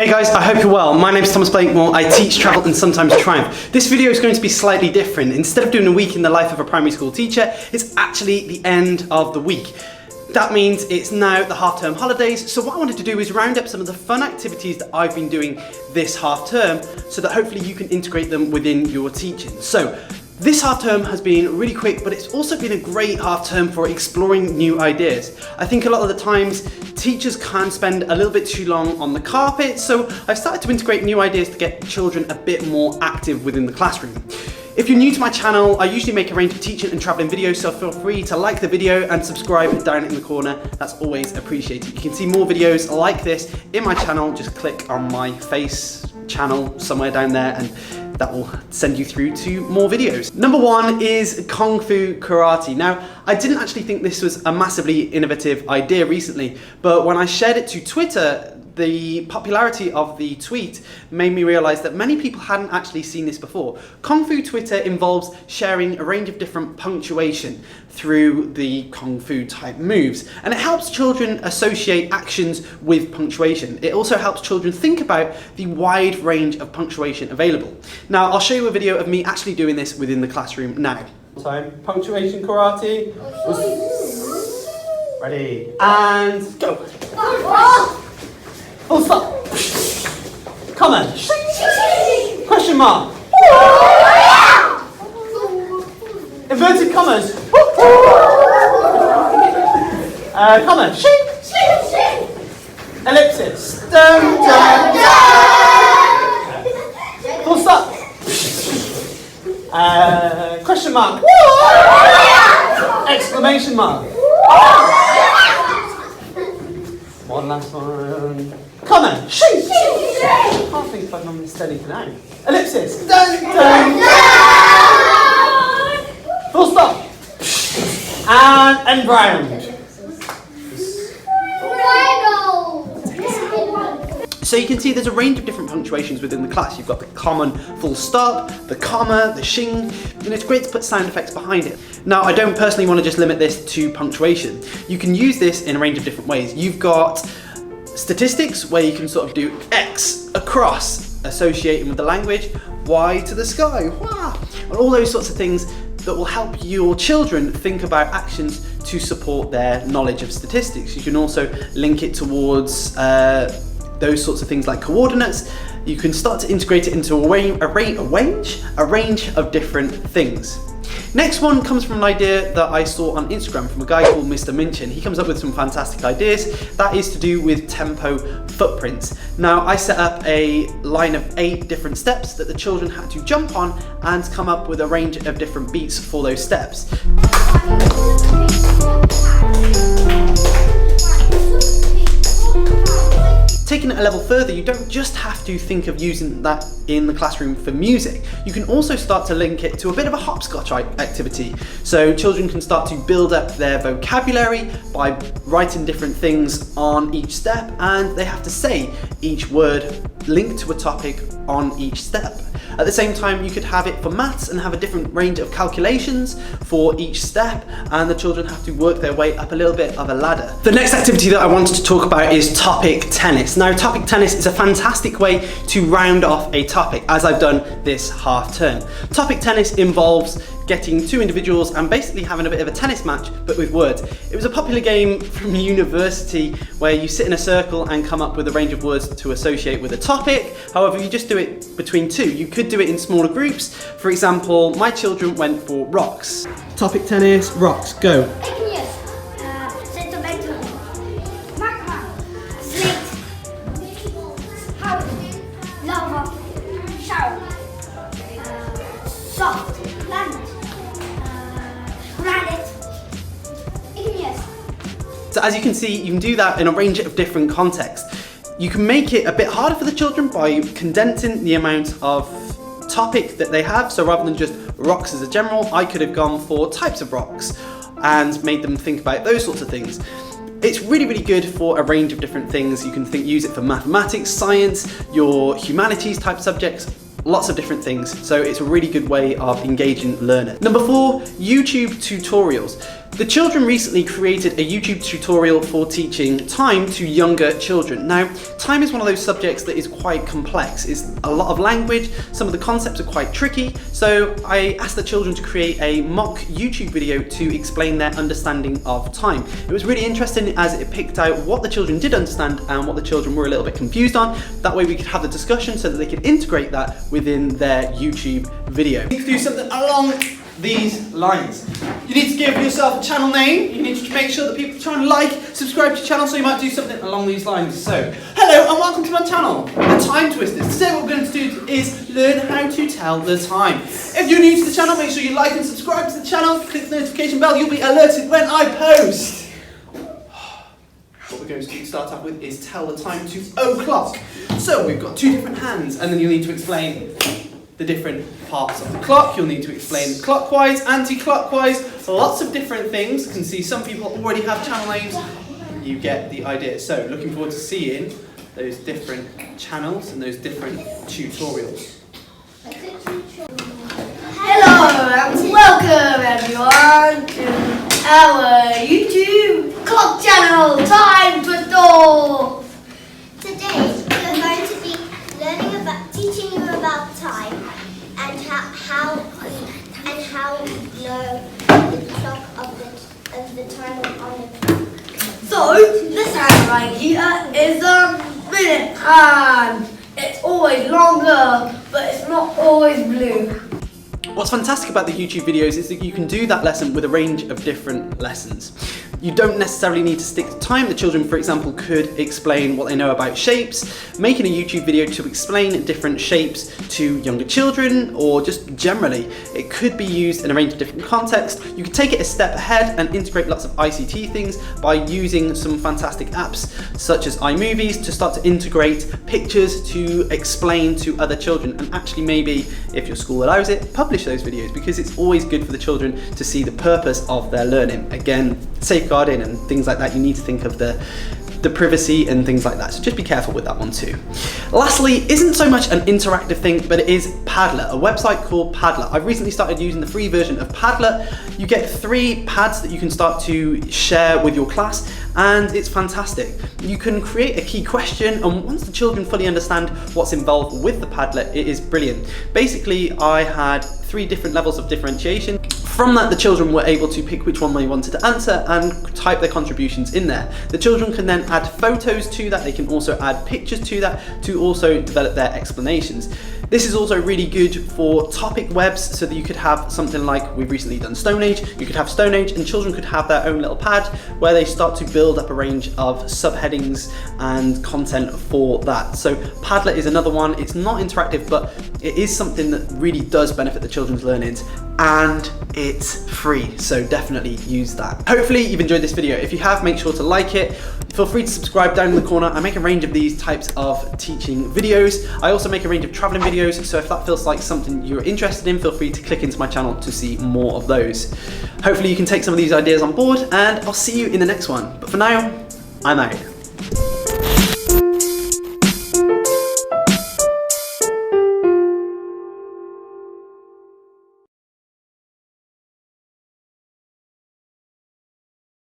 Hey guys, I hope you're well. My name is Thomas Blakemore. I teach, travel and sometimes triumph. This video is going to be slightly different. Instead of doing a week in the life of a primary school teacher, it's actually the end of the week. That means it's now the half-term holidays, so what I wanted to do is round up some of the fun activities that I've been doing this half-term so that hopefully you can integrate them within your teaching. So, this half-term has been really quick, but it's also been a great half-term for exploring new ideas. I think a lot of the times teachers can spend a little bit too long on the carpet, so I've started to integrate new ideas to get children a bit more active within the classroom. If you're new to my channel, I usually make a range of teaching and travelling videos, so feel free to like the video and subscribe down in the corner. That's always appreciated. You can see more videos like this in my channel. Just click on my face channel somewhere down there and that will send you through to more videos. Number one is Kung Fu Karate. Now, I didn't actually think this was a massively innovative idea recently, but when I shared it to Twitter, the popularity of the tweet made me realize that many people hadn't actually seen this before. Kung Fu Twitter involves sharing a range of different punctuation through the Kung Fu type moves, and it helps children associate actions with punctuation. It also helps children think about the wide range of punctuation available. Now, I'll show you a video of me actually doing this within the classroom now. Time, punctuation karate. Ready, and go. Full stop. Comma. Question mark. Inverted commas. Comma. Ellipsis. Dun, dun, dun. Full stop. Question mark. Exclamation mark. One last one. Comma. Shoot. I can't think if I've missed anything out. Ellipsis. Dun, dun, dun. Full stop. And end round. So you can see there's a range of different punctuations within the class. You've got the common full stop, the comma, the shing, and it's great to put sound effects behind it. Now, I don't personally want to just limit this to punctuation. You can use this in a range of different ways. You've got statistics, where you can sort of do X across, associating with the language, Y to the sky, wow, and all those sorts of things that will help your children think about actions to support their knowledge of statistics. You can also link it towards those sorts of things like coordinates. You can start to integrate it into a range of different things. Next one comes from an idea that I saw on Instagram from a guy called Mr. Minchin. He comes up with some fantastic ideas. That is to do with tempo footprints. Now, I set up a line of 8 different steps that the children had to jump on and come up with a range of different beats for those steps. Taking it a level further, you don't just have to think of using that in the classroom for music. You can also start to link it to a bit of a hopscotch activity. So children can start to build up their vocabulary by writing different things on each step, and they have to say each word linked to a topic on each step. At the same time, you could have it for maths and have a different range of calculations for each step, and the children have to work their way up a little bit of a ladder. The next activity that I wanted to talk about is topic tennis. Now, topic tennis is a fantastic way to round off a topic, as I've done this half term. Topic tennis involves getting 2 individuals and basically having a bit of a tennis match, but with words. It was a popular game from university where you sit in a circle and come up with a range of words to associate with a topic. However, you just do it between 2. You could do it in smaller groups. For example, my children went for rocks. Topic tennis, rocks, go. So as you can see, you can do that in a range of different contexts. You can make it a bit harder for the children by condensing the amount of topic that they have. So rather than just rocks as a general, I could have gone for types of rocks and made them think about those sorts of things. It's really, really good for a range of different things. You can use it for mathematics, science, your humanities type subjects, lots of different things. So it's a really good way of engaging learners. Number 4, YouTube tutorials. The children recently created a YouTube tutorial for teaching time to younger children. Now, time is one of those subjects that is quite complex. It's a lot of language, some of the concepts are quite tricky, so I asked the children to create a mock YouTube video to explain their understanding of time. It was really interesting as it picked out what the children did understand and what the children were a little bit confused on. That way we could have the discussion so that they could integrate that within their YouTube video. You need to do something along these lines. You need to give yourself a channel name. You need to make sure that people try and like, subscribe to your channel, so you might do something along these lines. So, hello and welcome to my channel, The Time Twisters. Today what we're going to do is learn how to tell the time. If you're new to the channel, make sure you like and subscribe to the channel, click the notification bell, you'll be alerted when I post. What we're going to start off with is tell the time to o'clock. So we've got two different hands, and then you'll need to explain the different parts of the clock. You'll need to explain clockwise, anti-clockwise, lots of different things. You can see some people already have channel names. You get the idea. So looking forward to seeing those different channels and those different tutorials. Hello and welcome everyone to our YouTube clock channel, Time Twister. Today we're going to be teaching you about time and how you know the clock of the time on the clock. So this hand right here is a minute hand. It's always longer, but it's not always blue. What's fantastic about the YouTube videos is that you can do that lesson with a range of different lessons. You don't necessarily need to stick to time. The children, for example, could explain what they know about shapes, making a YouTube video to explain different shapes to younger children, or just generally. It could be used in a range of different contexts. You could take it a step ahead and integrate lots of ICT things by using some fantastic apps such as iMovies to start to integrate pictures to explain to other children, and actually maybe, if your school allows it, publish those videos, because it's always good for the children to see the purpose of their learning. Again, safeguarding and things like that, you need to think of the privacy and things like that, so just be careful with that one too. Lastly, isn't so much an interactive thing, but it is Padlet, a website called Padlet. I've recently started using the free version of Padlet. You get 3 pads that you can start to share with your class, and it's fantastic. You can create a key question, and once the children fully understand what's involved with the Padlet, it is brilliant. Basically, I had 3 different levels of differentiation. From that, the children were able to pick which one they wanted to answer and type their contributions in there. The children can then add photos to that. They can also add pictures to that to also develop their explanations. This is also really good for topic webs, so that you could have something like, we've recently done Stone Age, you could have Stone Age and children could have their own little pad where they start to build up a range of subheadings and content for that. So Padlet is another one. It's not interactive, but it is something that really does benefit the children's learnings, and it's free, so definitely use that. Hopefully you've enjoyed this video. If you have, make sure to like it. Feel free to subscribe down in the corner. I make a range of these types of teaching videos. I also make a range of traveling videos, so if that feels like something you're interested in, feel free to click into my channel to see more of those. Hopefully you can take some of these ideas on board, and I'll see you in the next one. But for now, I'm out.